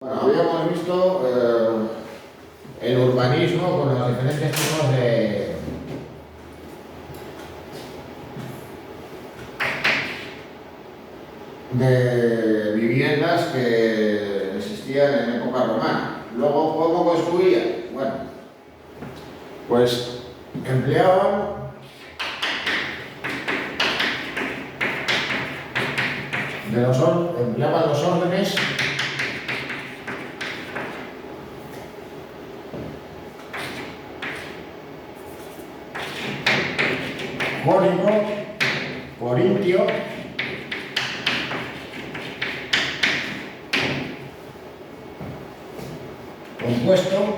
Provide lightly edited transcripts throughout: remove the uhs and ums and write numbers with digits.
Bueno, habíamos visto el urbanismo con los diferentes tipos de viviendas que existían en época romana. Luego, ¿cómo construían? Bueno, pues empleaban los órdenes jónico, corintio, compuesto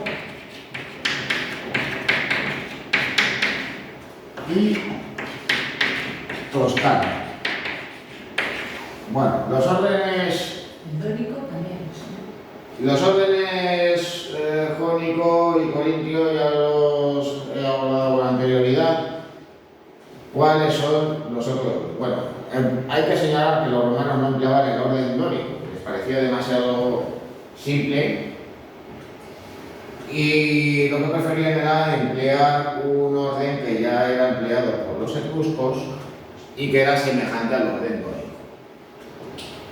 y toscano. Bueno, los órdenes jónico y corintio ya los he hablado con anterioridad. ¿Cuáles son los otros? Bueno, hay que señalar que los romanos no empleaban el orden dórico, les parecía demasiado simple y lo que preferían era emplear un orden que ya era empleado por los etruscos y que era semejante al orden dórico.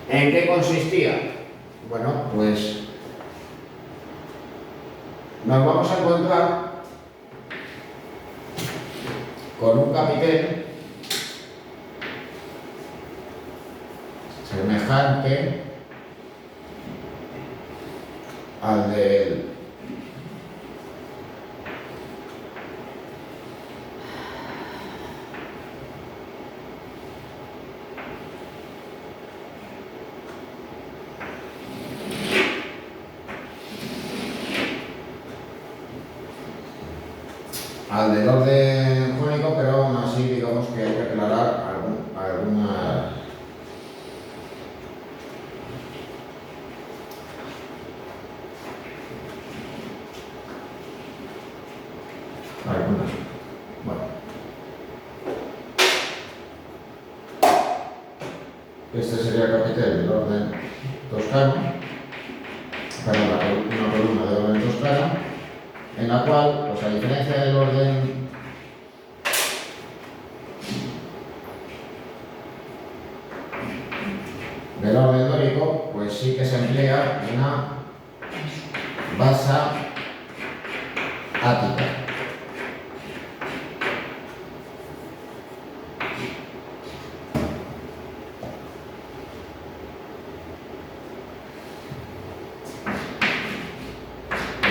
¿En qué consistía? Bueno, pues nos vamos a encontrar con un capitel semejante al del orden jónico, pero aún así digamos que hay que aclarar algunas bueno, este sería el capitel del orden toscano, una columna de orden toscano, en la cual, pues a diferencia del orden dórico, pues sí que se emplea una basa ática.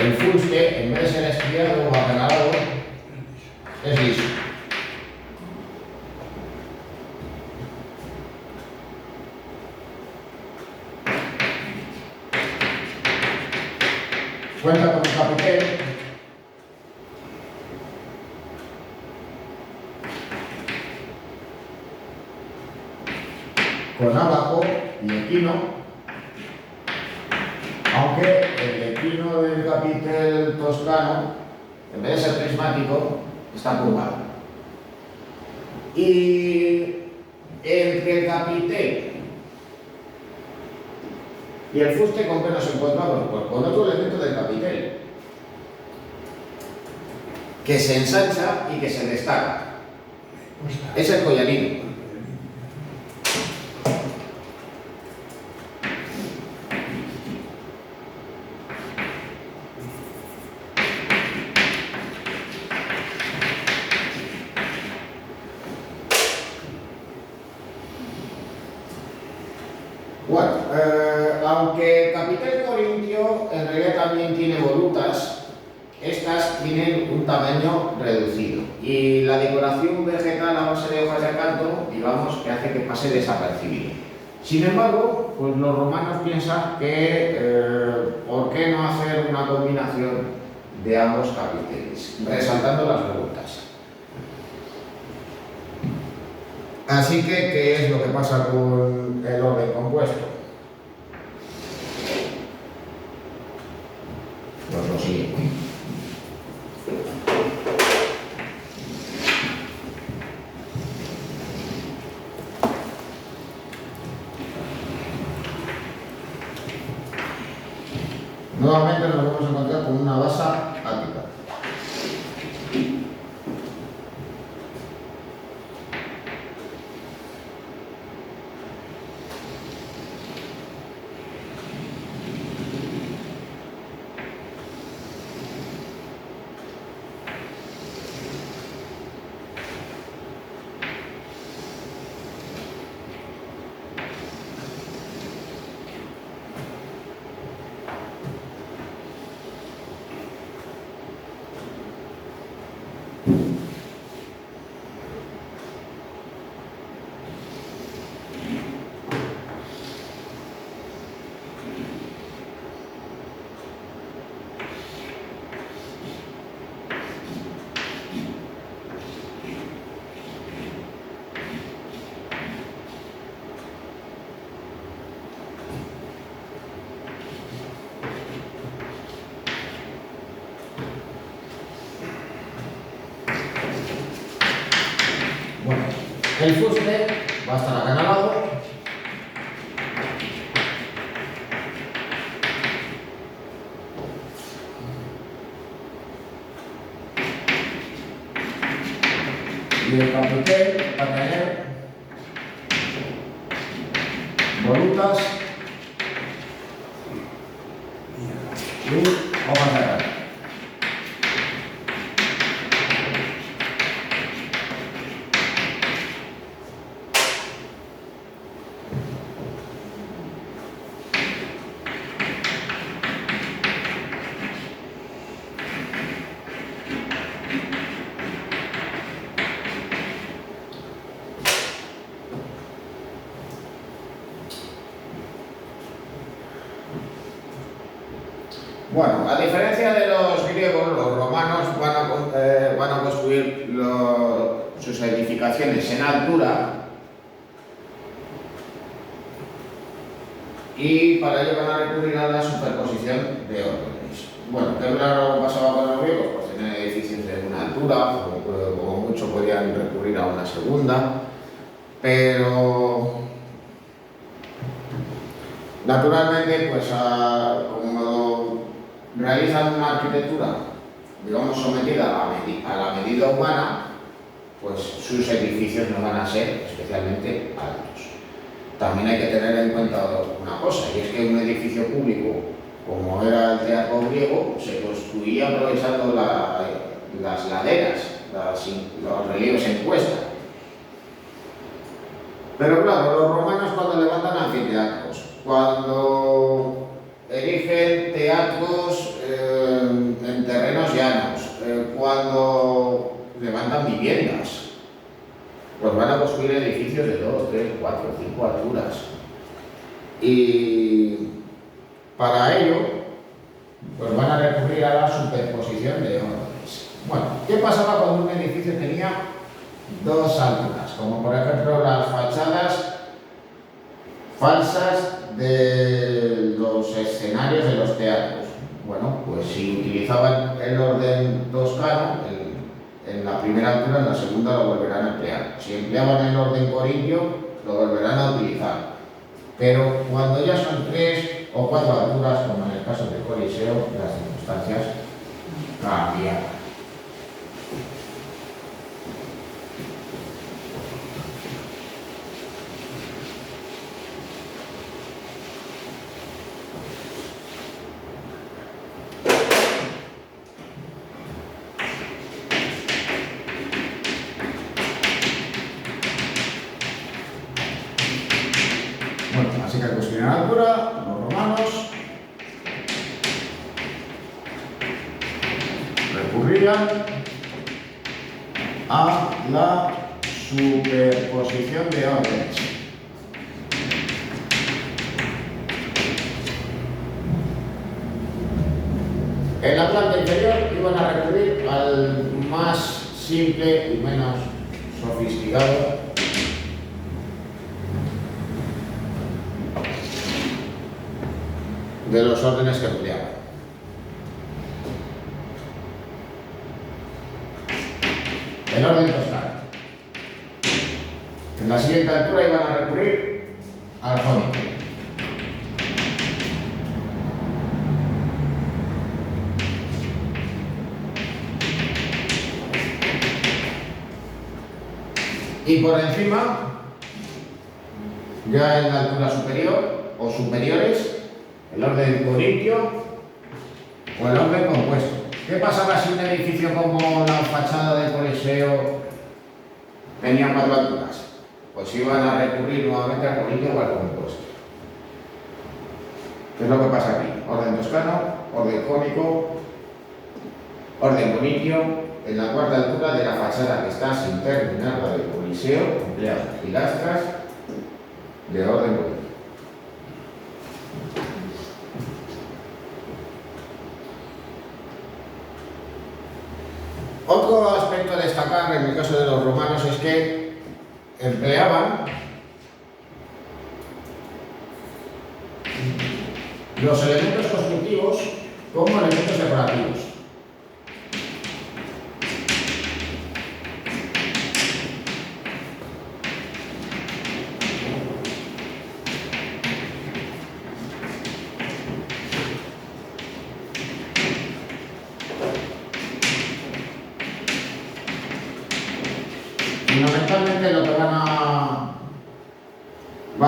El fuste, en vez de ser estriado o acanalado, es liso. Cuenta con un capitel con ábaco y equino, aunque el equino del capitel toscano, en vez de ser prismático, está curvado. Y entre el capitel y el fuste, ¿con qué nos encontramos? Pues con otro elemento del capitel, que se ensancha y que se destaca. Es el collarino. Bueno, aunque el capitel corintio en realidad también tiene volutas, estas tienen un tamaño reducido y la decoración vegetal a base de hojas de acanto, digamos, que hace que pase desapercibido. Sin embargo, pues los romanos piensan que ¿por qué no hacer una combinación de ambos capiteles, resaltando las volutas? Así que, ¿qué es lo que pasa con el orden compuesto? Pues lo siguiente. Nuevamente nos vamos a encontrar con una base ática. Bueno, el fuste va a estar acanalado. Y el capitel va a tener volutas y hojas de arena. Bueno, a diferencia de los griegos, los romanos van a construir sus edificaciones en altura y para ello van a recurrir a la superposición de órdenes. Bueno, ¿qué pasaba con los griegos? Pues tenían edificios de una altura, como mucho podían recurrir a una segunda, pero naturalmente, pues como realizan una arquitectura, digamos, sometida a la medida humana, pues sus edificios no van a ser especialmente altos. También hay que tener en cuenta una cosa, y es que un edificio público, como era el teatro griego, se construía aprovechando las laderas, los relieves en cuesta. Pero claro, los romanos cuando levantan anfiteatros, cuando erigen teatros en terrenos llanos, cuando levantan viviendas, pues van a construir edificios de 2, 3, 4, 5 alturas. Y para ello, pues van a recurrir a la superposición de órdenes. Bueno, ¿qué pasaba cuando un edificio tenía dos alturas? Como por ejemplo las fachadas falsas de los escenarios de los teatros. Bueno, pues si utilizaban el orden toscano, en la primera altura, en la segunda lo volverán a emplear. Si empleaban el orden corintio, lo volverán a utilizar. Pero cuando ya son 3 o 4 alturas, como en el caso del Coliseo, las circunstancias cambian. Bueno, así que cuestión de altura, los romanos recurrían a la superposición de órdenes. En la planta inferior iban a recurrir al más simple y menos sofisticado de los órdenes que empleaban. El orden toscano. En la siguiente altura iban a recurrir al jónico. Y por encima, ya en la altura superior o superiores, el orden corintio o el orden compuesto. ¿Qué pasaba si un edificio como la fachada del Coliseo tenía 4 alturas? Pues iban a recurrir nuevamente al corintio o al compuesto. ¿Qué es lo que pasa aquí? Orden toscano, orden cónico, orden corintio. En la 4ª altura de la fachada que está sin terminar, la del Coliseo, emplea pilastras de orden corintio. Otro aspecto a destacar en el caso de los romanos es que empleaban los elementos constructivos como elementos decorativos. Fundamentalmente lo que van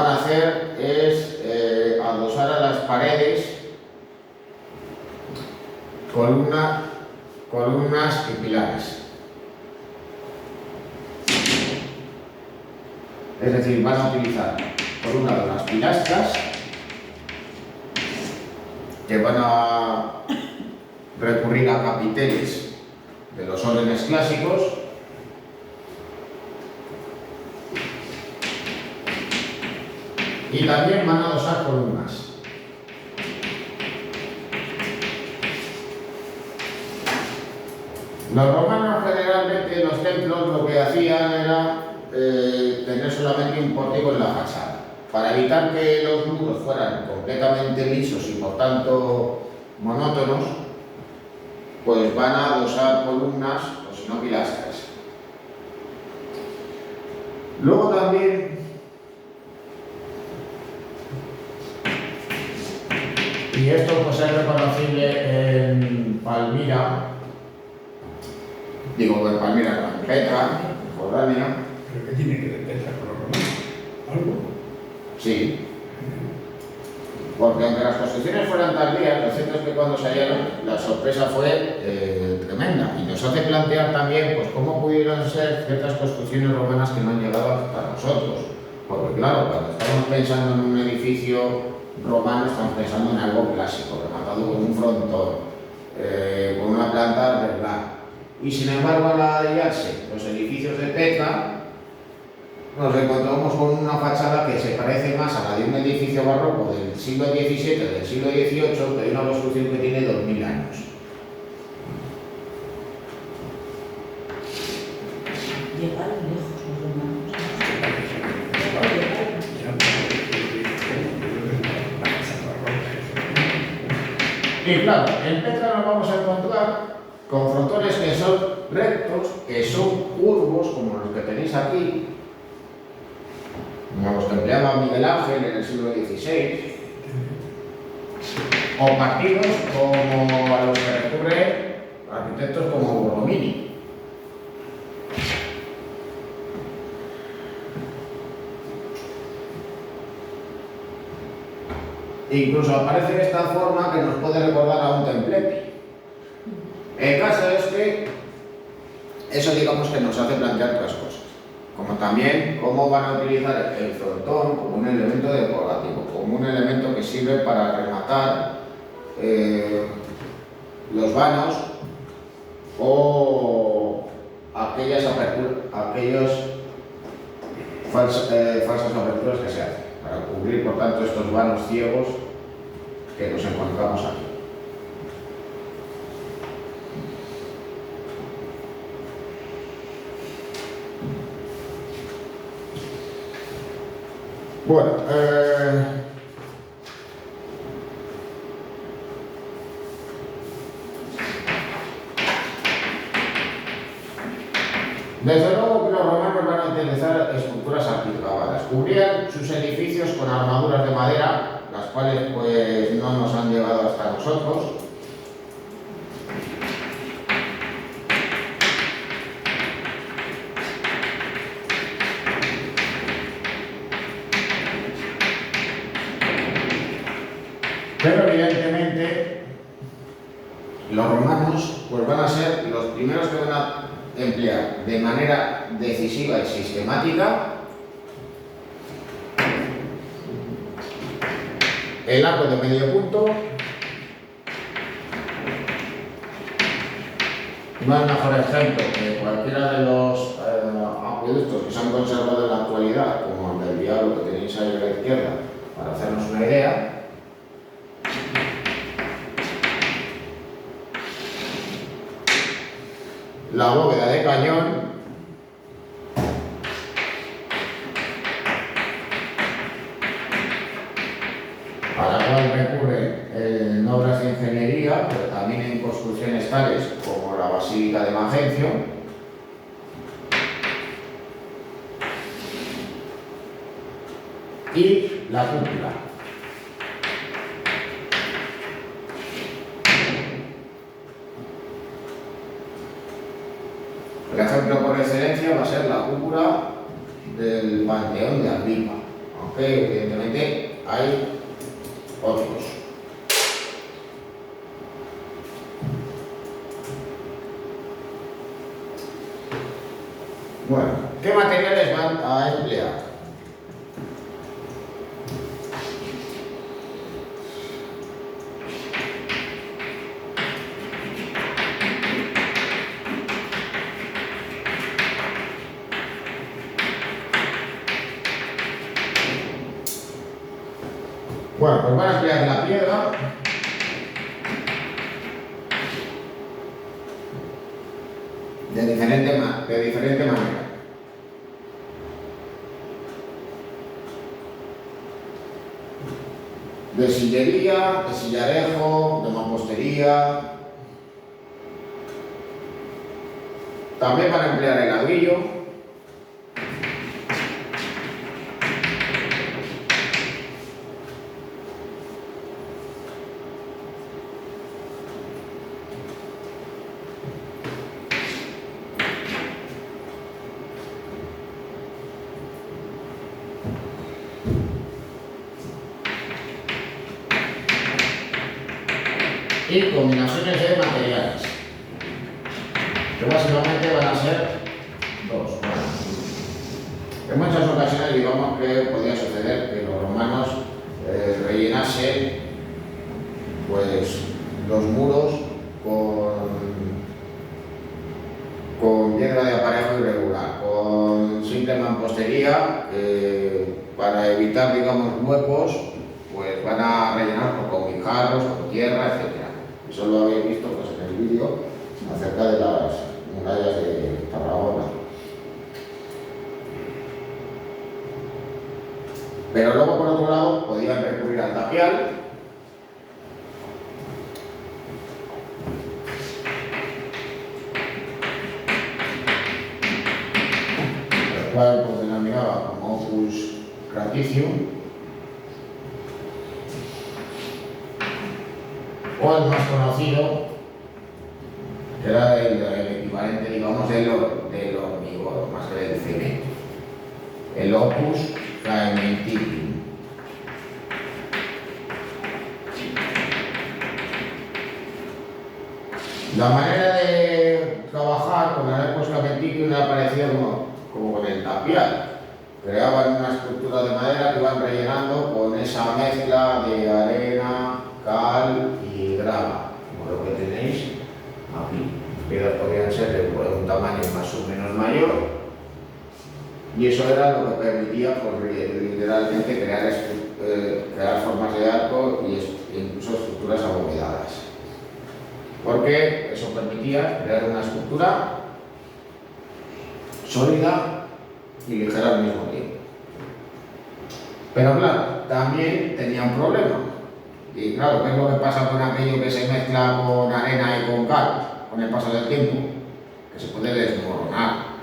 a hacer es adosar a las paredes columnas y pilares. Es decir, van a utilizar por un lado las pilastras, que van a recurrir a capiteles de los órdenes clásicos, y también van a adosar columnas. Los romanos generalmente en los templos lo que hacían era tener solamente un pórtico en la fachada, para evitar que los muros fueran completamente lisos y por tanto monótonos, pues van a adosar columnas o si no pilastras. Luego también, y esto pues es reconocible en Palmira, en Palmira, en Petra, en Jordania. ¿Pero qué tiene que ver Petra con los romanos? ¿Algo? Sí. Porque aunque las construcciones fueran tardías, lo cierto es que cuando se hallaron la sorpresa fue tremenda y nos hace plantear también pues, cómo pudieron ser ciertas construcciones romanas que no han llegado hasta nosotros. Porque claro, cuando estamos pensando en un edificio romano estamos pensando en algo clásico, rematado con un frontón, con una planta alveolar. Y sin embargo, al hallarse los edificios de Petra, nos encontramos con una fachada que se parece más a la de un edificio barroco del siglo XVII, del siglo XVIII, que de una construcción que tiene 2000 años. Llegaron lejos los romanos. Y claro, en Petra nos vamos a encontrar con frontones que son rectos, que son curvos, como los que tenéis aquí, como los que empleaba Miguel Ángel en el siglo XVI, o partidos como a los que recurren arquitectos como Borromini. Incluso aparece de esta forma que nos puede recordar a un templete. El caso es que eso digamos que nos hace plantear otras cosas, como también cómo van a utilizar el frontón como un elemento decorativo, como un elemento que sirve para rematar los vanos o aquellas falsas aperturas que se hacen, para cubrir por tanto estos vanos ciegos que nos encontramos aquí. Bueno, desde luego que los romanos van a utilizar estructuras aplicadas. Cubrían sus edificios con armaduras de madera, las cuales pues no nos han llegado hasta nosotros. Pero evidentemente los romanos pues van a ser los primeros que van a emplear de manera decisiva y sistemática el arco de medio punto. No hay mejor ejemplo que cualquiera de los acueductos que se han conservado en la actualidad, como el del Diablo que tenéis ahí a la izquierda, para hacernos una idea. La bóveda de cañón, a la cual recurre en obras de ingeniería, pero también en construcciones tales como la Basílica de Magencio. Y la cúpula. El ejemplo por excelencia va a ser la cúpula del Panteón de Agripa, aunque evidentemente hay otros. Bueno, ¿qué materiales van a emplear? Bueno, pues van a emplear la piedra de diferente manera. De sillería, de sillarejo, de mampostería. También van a emplear el ladrillo. Y combinaciones de materiales, que básicamente van a ser dos. Bueno, en muchas ocasiones digamos que podría suceder que los romanos rellenasen pues los muros con piedra de aparejo irregular, con simple mampostería, para evitar digamos huecos, pues van a rellenar con guijarros, con tierra, etc. Eso lo habéis visto pues, en el vídeo acerca de las murallas de Tarragona. Pero luego, por otro lado, podían recurrir al tapial, el cual pues, denominaba como opus craticium, o el más conocido, que era el equivalente, digamos, del hormigón, más que del cemento, el opus caementicium. La manera de trabajar con el opus caementicium era parecida como con el tapial. Creaban una estructura de madera que iban rellenando con esa mezcla de arena, cal y grava, como lo que tenéis aquí. Las piedras podrían ser de un tamaño más o menos mayor, y eso era lo que permitía pues, literalmente crear formas de arco e incluso estructuras abovedadas, porque eso permitía crear una estructura sólida y ligera al mismo tiempo. Pero claro, también tenía un problema. Y claro, ¿qué es lo que pasa con aquello que se mezcla con arena y con cal con el paso del tiempo? Que se puede desmoronar.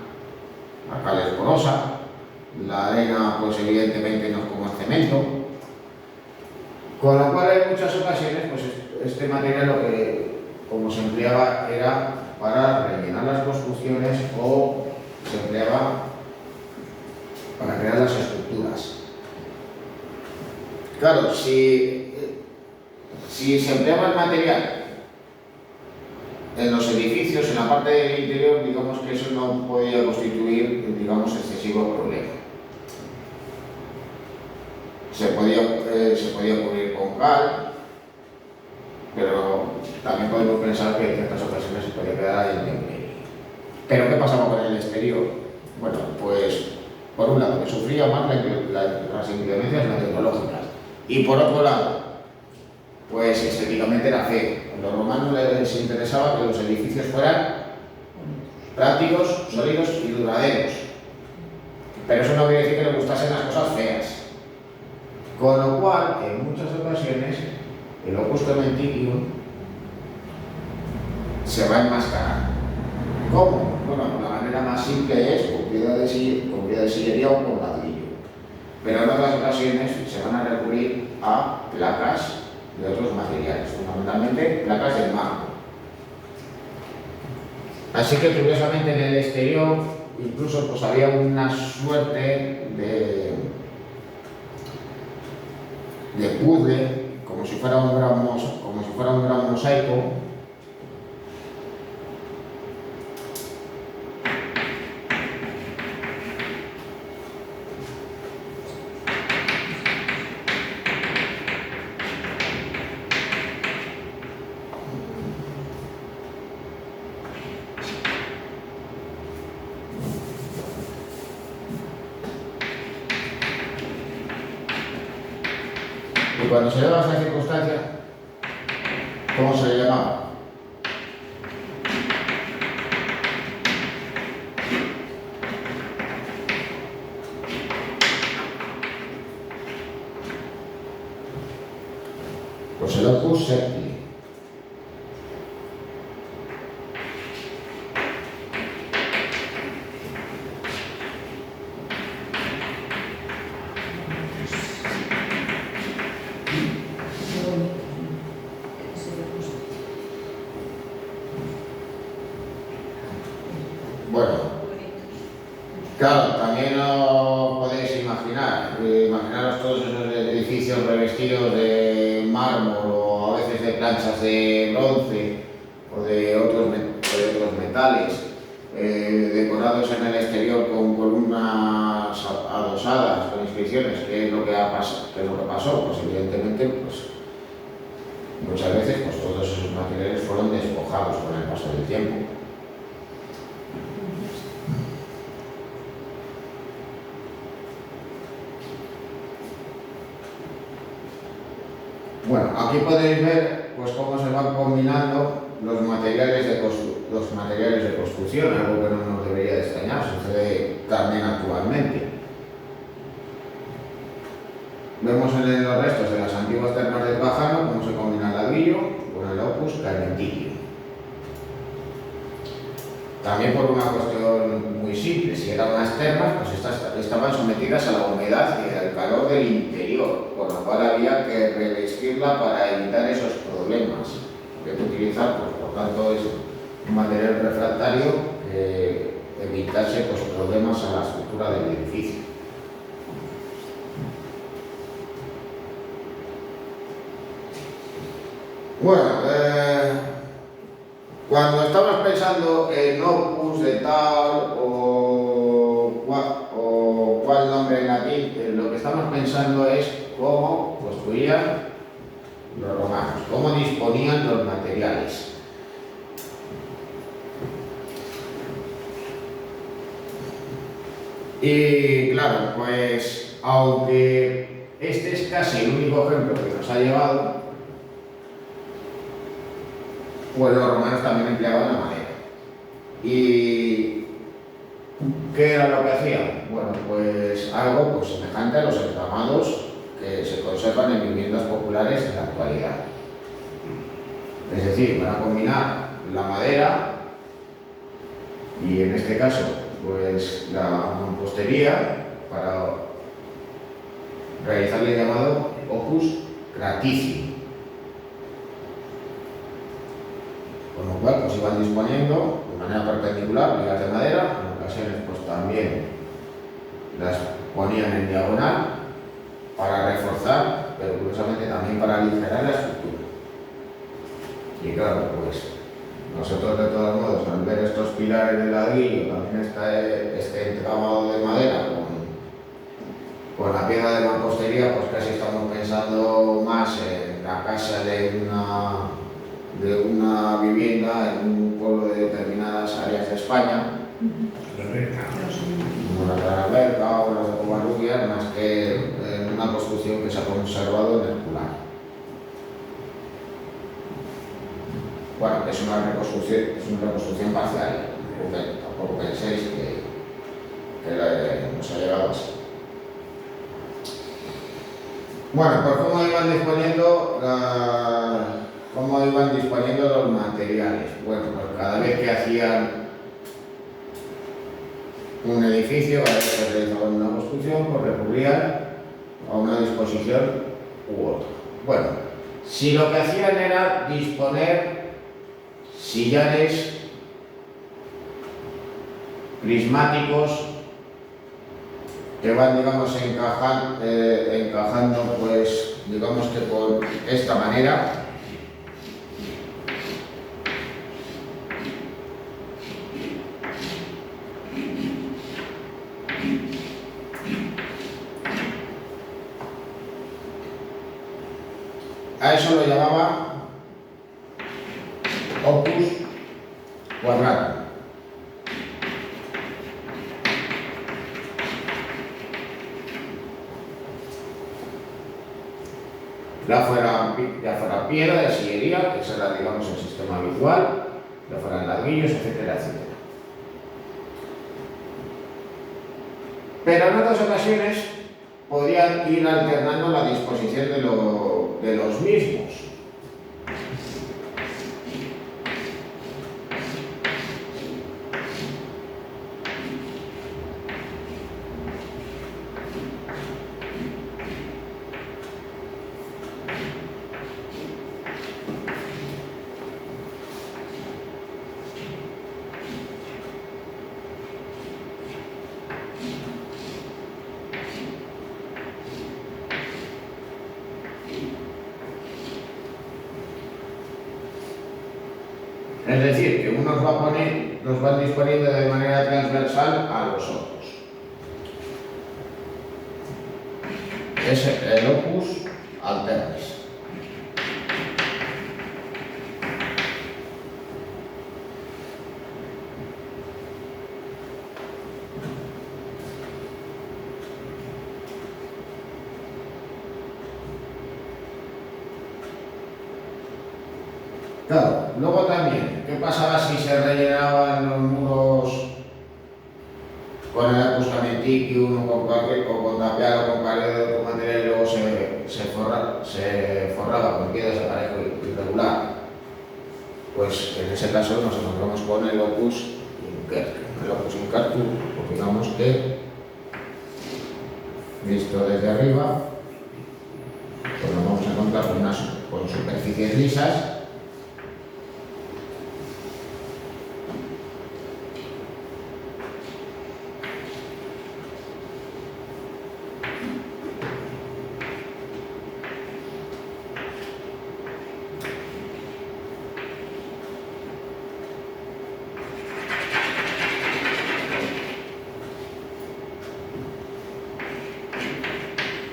La cal es porosa, la arena pues evidentemente no es como el cemento. Con lo cual en muchas ocasiones pues este material lo que como se empleaba era para rellenar las construcciones o se empleaba para crear las estructuras. Claro, si si se empleaba el material en los edificios, en la parte del interior, digamos que eso no podía constituir, digamos, excesivo problema. Se podía cubrir con cal, pero también podemos pensar que en ciertas ocasiones se podía quedar ahí en intemperie. Pero ¿qué pasaba con el exterior? Bueno, pues por un lado, que sufría más las inclemencias meteorológicas, y por otro lado, pues estéticamente era feo. A los romanos les interesaba que los edificios fueran prácticos, sólidos y duraderos. Pero eso no quiere decir que les gustasen las cosas feas. Con lo cual, en muchas ocasiones, el Opus Caementicium se va a enmascarar. ¿Cómo? Bueno, la manera más simple es con piedra de sillería o con ladrillo. Pero en otras ocasiones se van a recurrir a placas de otros materiales, fundamentalmente placas de mármol. Así que curiosamente en el exterior incluso pues había una suerte de puzzle, como si fuera un gran mosaico. Y cuando se daba esta circunstancia, ¿cómo se le llamaba? Pues el Opus Septimi. Bueno, claro, también lo podéis imaginar, imaginaros todos esos edificios revestidos de mármol o a veces de planchas de bronce o de otros metales, decorados en el exterior con columnas adosadas, con inscripciones. ¿Qué es lo que pasó? Pues evidentemente, pues, muchas veces pues, todos esos materiales fueron despojados con el paso del tiempo. Bueno, aquí podéis ver pues, cómo se van combinando los materiales de construcción, algo que no nos debería de extrañar, sucede también actualmente. Vemos en los restos de las antiguas termas de Pájaro cómo se combina el ladrillo con el Opus Caementicium. También por una cuestión muy simple, si eran unas termas, pues estaban sometidas a la humedad y al calor del interior, con lo cual había que revestirla para evitar esos problemas. Había que utilizar, pues, por tanto, es un material refractario que evitase pues, problemas a la estructura del edificio. Bueno, cuando estamos pensando en opus de tal o cuál nombre en latín, lo que estamos pensando es cómo construían los romanos, cómo disponían los materiales. Y claro, pues aunque este es casi el único ejemplo que nos ha llevado, pues los romanos también empleaban la madera. ¿Y qué era lo que hacían? Bueno, pues algo pues, semejante a los entramados que se conservan en viviendas populares en la actualidad. Es decir, van a combinar la madera y en este caso pues la mampostería para realizar el llamado opus graticium. Con lo cual pues iban disponiendo de manera perpendicular vigas de madera, en ocasiones pues también las ponían en diagonal para reforzar, pero curiosamente también para aligerar la estructura. Y claro, pues nosotros de todos modos, al ver estos pilares de ladrillo, también está este entramado de madera con la piedra de mampostería, pues casi estamos pensando más en la casa de una vivienda en un pueblo de determinadas áreas de España, La recta. como la de Alberca o las de Covarrubias, más que en una construcción que se ha conservado en el Pular. Bueno, es una reconstrucción parcial, tampoco penséis que nos ha llegado así. Bueno, pues cómo iban disponiendo los materiales. Bueno, pues cada vez que hacían un edificio, cada vez que realizaban una construcción, pues recurrían a una disposición u otra. Bueno, si lo que hacían era disponer sillares prismáticos que van, digamos, encajando, pues, digamos que por esta manera. A eso lo llamaba opus quadratum. Ya fuera piedra de sillería, que ese era, digamos, el sistema habitual, ya fueran ladrillos, etcétera, etcétera. Pero en otras ocasiones podían ir alternando la disposición de los mismos. Es decir, que unos los van disponiendo de manera transversal a los otros. Es el opus alternis. Claro, luego también, ¿qué pasaba si se rellenaban los muros con el acustamentiquium o con tapial o con pared de otro material y luego se forraba con piedras de parejo irregular? Pues en ese caso nos encontramos con el opus incertum. El opus incertum, pues digamos que, visto desde arriba, pues nos vamos a encontrar con superficies lisas.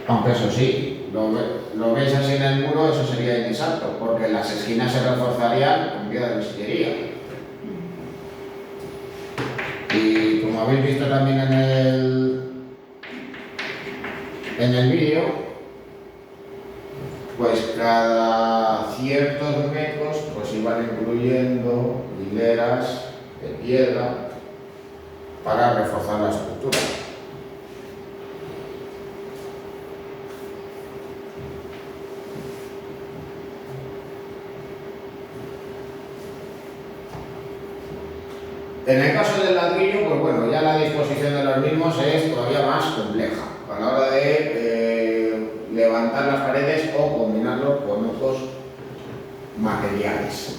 Aunque eso sí, lo veis así en el muro, eso sería inexacto, porque las esquinas se reforzarían con piedra de sillería. Y como habéis visto también en el vídeo, pues cada ciertos metros pues iban incluyendo hileras de piedra para reforzar la estructura. En el caso del ladrillo, pues bueno, ya la disposición de los mismos es todavía más compleja a la hora de levantar las paredes o combinarlo con otros materiales.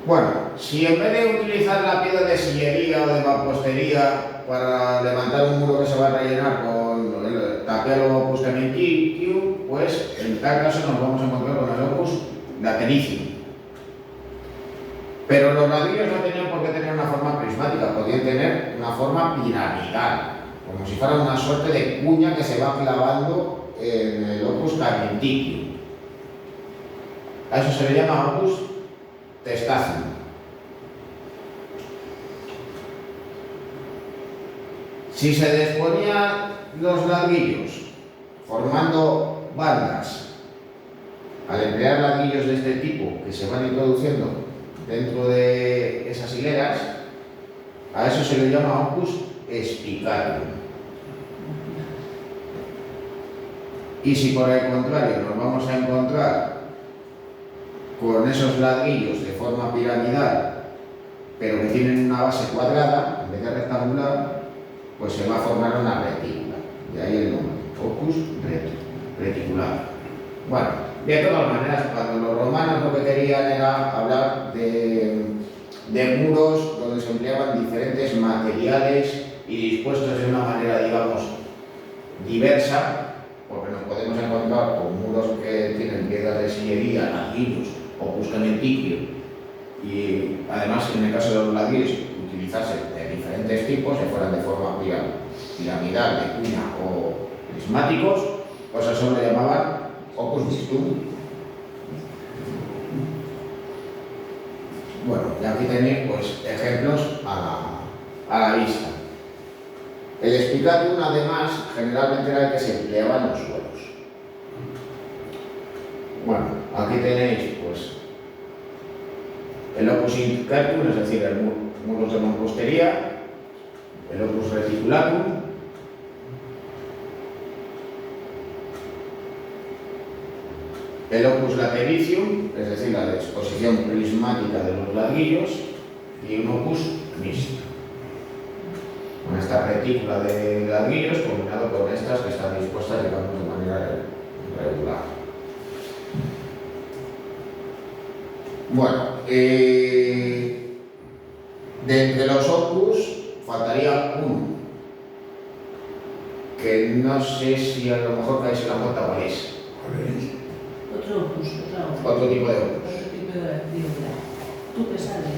Bueno, si en vez de utilizar la piedra de sillería o de mampostería para levantar un muro que se va a rellenar con el tapel opus cementitium, pues en tal caso nos vamos a encontrar con el opus latericium. Pero los ladrillos no tenían por qué tener una forma prismática, podían tener una forma piramidal, como si fuera una suerte de cuña que se va clavando en el opus carmenticium. A eso se le llama opus testacium. Si se disponían los ladrillos formando bandas, al emplear ladrillos de este tipo que se van introduciendo dentro de esas hileras, a eso se le llama opus spicatum. Y si por el contrario nos vamos a encontrar con esos ladrillos de forma piramidal, pero que tienen una base cuadrada en vez de rectangular, pues se va a formar una retícula. De ahí el nombre, opus reticular. Bueno, de todas maneras, cuando los romanos lo que querían era hablar de muros donde se empleaban diferentes materiales y dispuestos de una manera, digamos, diversa, porque nos podemos encontrar con muros que tienen piedras de sillería, ladrillos, opus cementitium, y además, en el caso de los ladrillos, utilizarse de diferentes tipos, ya fueran de forma piramidal, de cuña o prismáticos, pues eso lo llamaban opus mixtum. Bueno, y aquí tenéis pues ejemplos a la vista. El spicatum, además, generalmente era el que se empleaba en los suelos. Bueno, aquí tenéis pues el opus incatum, es decir, el muros de mampostería, el opus reticulatum, el opus latericium, es decir, la disposición prismática de los ladrillos, y un opus mixto, con esta retícula de ladrillos combinado con estas que están dispuestas, digamos, de manera regular. Bueno, de entre los opus faltaría uno, que no sé si a lo mejor caéis en la cuenta cuál es. Otro opus, Otro tipo de opus. otro tipo de actividad. ¿Tú qué sabes?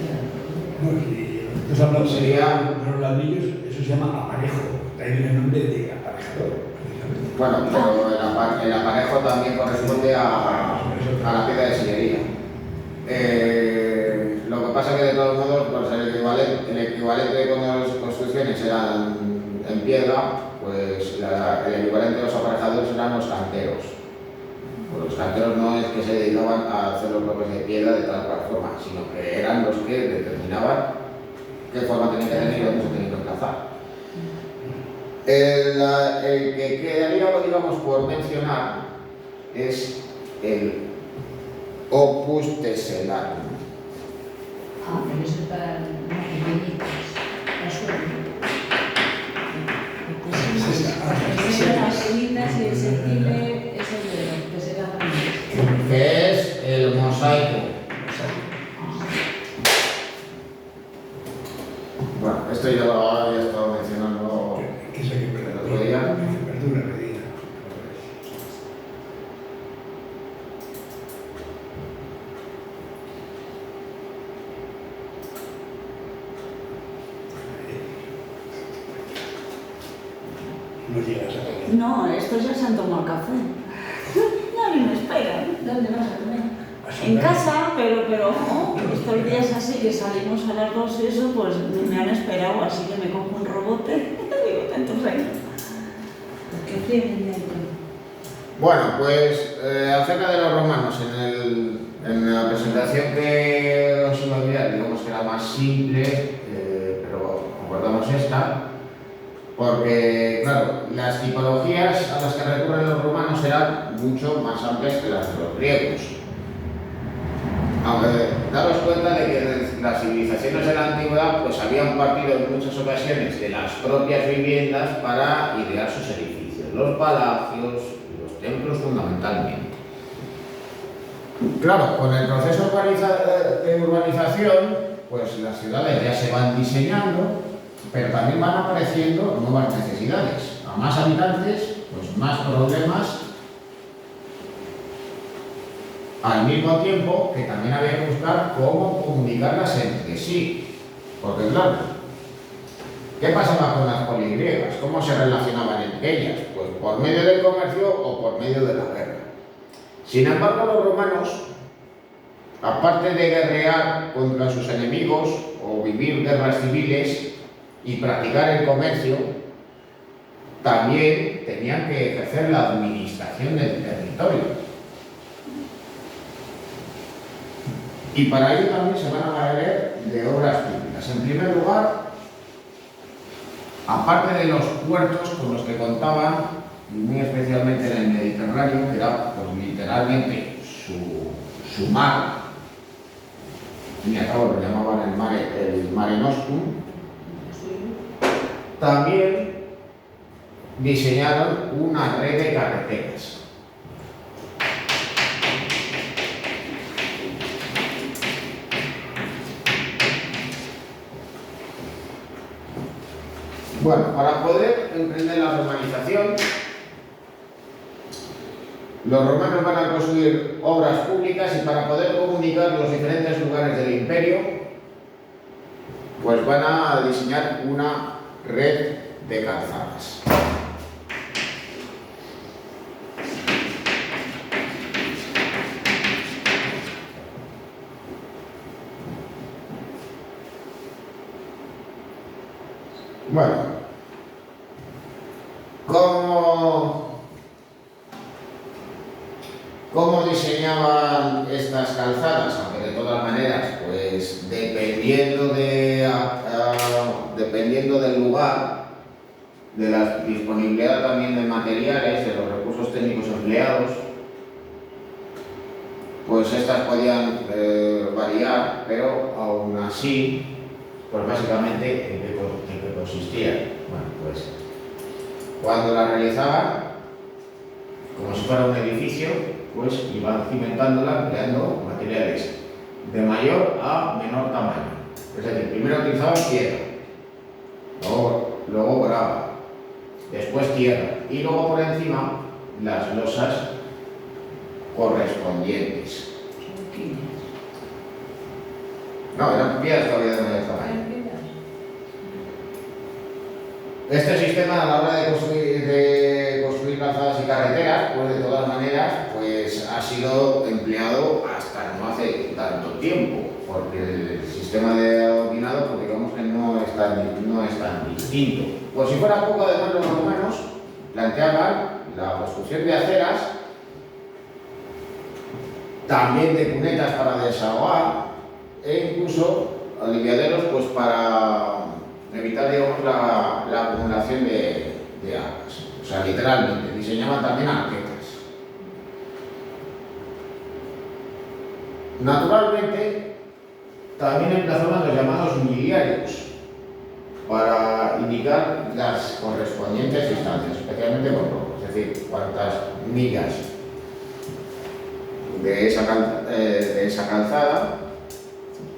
No, si estás hablando Sería- de los ladrillos, eso se llama aparejo. De ahí viene el nombre de aparejador. Bueno, pero el aparejo también corresponde a la piedra de sillería. Lo que pasa es que de todos modos pues el equivalente cuando las construcciones eran en piedra, pues el equivalente de los aparejadores eran los canteros. Pues los canteros no es que se dedicaban a hacer los bloques de piedra de tal cual forma, sino que eran los que determinaban qué forma tenía que tener y dónde se tenía que emplazar. El que quedaría, digamos, por mencionar es el opus tessellatum. Ah, pero eso es para más pequeñitas. La suerte. Las pequeñitas y el sentile es el de que se da grandes. Que es el mosaico. Bueno, esto ya lo había estado mencionando. Que es el que el otro día. Perdura, medida. No llegas a comer. No, estos ya se han tomado café. Ya ni me esperan. ¿Dónde vas a comer? En casa, pero oh, estos días así que salimos a las 2 y eso, pues me han esperado, así que me cojo un robote. Digo, tanto reino. ¿Qué tienen dentro? Bueno, pues acerca de los romanos, en la presentación que os iba a enviar, digamos que era más simple, pero acordamos esta, porque, claro, las tipologías a las que recurren los romanos eran mucho más amplias que las de los griegos. Aunque daros cuenta de que las civilizaciones de la antigüedad pues habían partido en muchas ocasiones de las propias viviendas para idear sus edificios, los palacios y los templos fundamentalmente. Claro, con el proceso de urbanización, pues las ciudades ya se van diseñando, pero también van apareciendo nuevas necesidades. A más habitantes, pues más problemas, al mismo tiempo que también había que buscar cómo comunicarlas entre sí. Porque claro, ¿qué pasaba con las poligriegas? ¿Cómo se relacionaban entre ellas? Pues por medio del comercio o por medio de la guerra. Sin embargo, los romanos, aparte de guerrear contra sus enemigos o vivir guerras civiles y practicar el comercio, también tenían que ejercer la administración del territorio. Y para ello también se van a valer de obras públicas. En primer lugar, aparte de los puertos con los que contaban, y muy especialmente en el Mediterráneo, que era pues, literalmente su mar, y a cabo lo llamaban el Mare Nostrum, también diseñaron una red de carreteras. Bueno, para poder emprender la romanización, los romanos van a construir obras públicas y para poder comunicar los diferentes lugares del imperio, pues van a diseñar una red de calzadas. Bueno, ¿cómo diseñaban estas calzadas? Aunque de todas maneras, pues dependiendo del lugar, de la disponibilidad también de materiales, de los recursos técnicos empleados, pues estas podían variar, pero aún así, pues básicamente en qué consistían. Bueno, pues cuando la realizaban, como si fuera un edificio, pues iban cimentándola empleando materiales de mayor a menor tamaño. Es decir, primero utilizaban piedra, luego grava, después tierra y luego por encima las losas correspondientes. No, eran piedras todavía de mayor tamaño. Este sistema a la hora de construir calzadas y carreteras, pues de todas maneras, pues ha sido empleado hasta no hace tanto tiempo, porque el sistema de adoquinado, pues digamos que no es tan distinto. Por si fuera poco, además los romanos planteaban la construcción de aceras, también de cunetas para desahogar e incluso aliviaderos pues para evitar, digamos, la acumulación de aguas. O sea, literalmente, diseñaban también arquetas. Naturalmente, también emplazaban los llamados miliarios para indicar las correspondientes distancias, especialmente por poco, es decir, cuántas millas de esa calzada,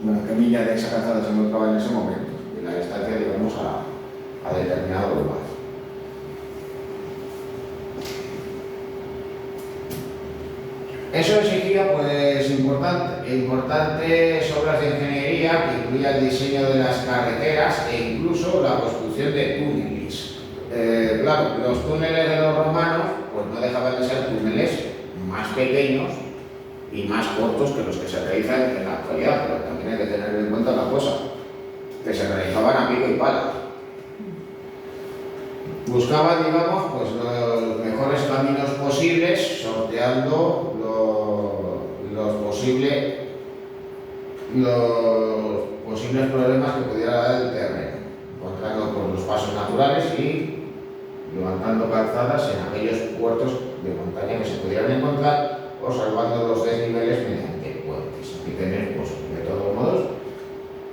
bueno, qué milla de esa calzada se encontraba en ese momento, y la distancia, digamos, a determinado lugar. Eso exigía pues importantes obras de ingeniería que incluía el diseño de las carreteras e incluso la construcción de túneles. Claro, los túneles de los romanos pues no dejaban de ser túneles más pequeños y más cortos que los que se realizan en la actualidad, pero también hay que tener en cuenta una cosa, que se realizaban a pico y pala. Buscaban, digamos, pues los mejores caminos posibles, sorteando los posibles problemas que pudiera dar el terreno, encontrando pues, los pasos naturales y levantando calzadas en aquellos puertos de montaña que se pudieran encontrar o salvando los desniveles mediante puentes. Aquí tenéis, pues, de todos modos,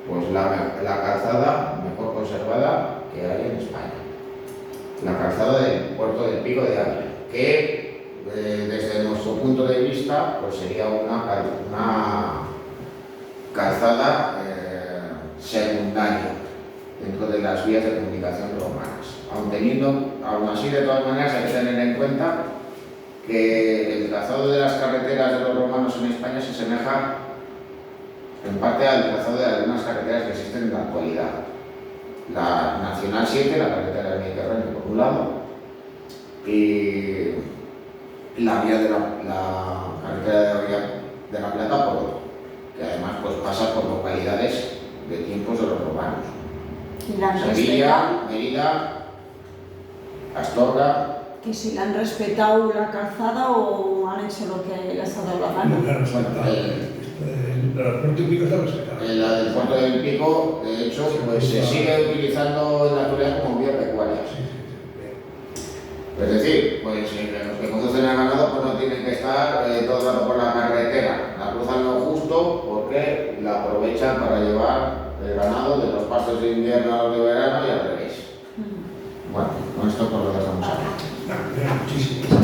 pues la calzada mejor conservada que hay en España. La calzada del puerto del Pico de Ávila, que desde nuestro punto de vista pues sería una calzada secundaria, dentro de las vías de comunicación romanas. Aun así, de todas maneras, hay que tener en cuenta que el trazado de las carreteras de los romanos en España se asemeja en parte al trazado de algunas carreteras que existen en la actualidad. La Nacional 7, la carretera del Mediterráneo, por un lado, y la vía de la carretera de la Plata por otro, que además pues, pasa por localidades de tiempos de los romanos. ¿Y la han Sevilla, respetado? Mérida, Astorga. Que si la han respetado la calzada o han hecho lo que les ha dado la gana. No, claro, respetado. El transporte público está respetado. La del Puerto del Pico, de hecho, pues se sigue utilizando en la actualidad como vía pecuaria. Sí, sí, sí. Es decir, pues los que conducen el ganado pues, no tienen que estar todo el rato por la carretera, la cruzan lo justo porque la aprovechan para llevar el ganado de los pastos de invierno a los de verano y al revés. Bueno, con esto pues lo dejamos aquí. No, muchísimo.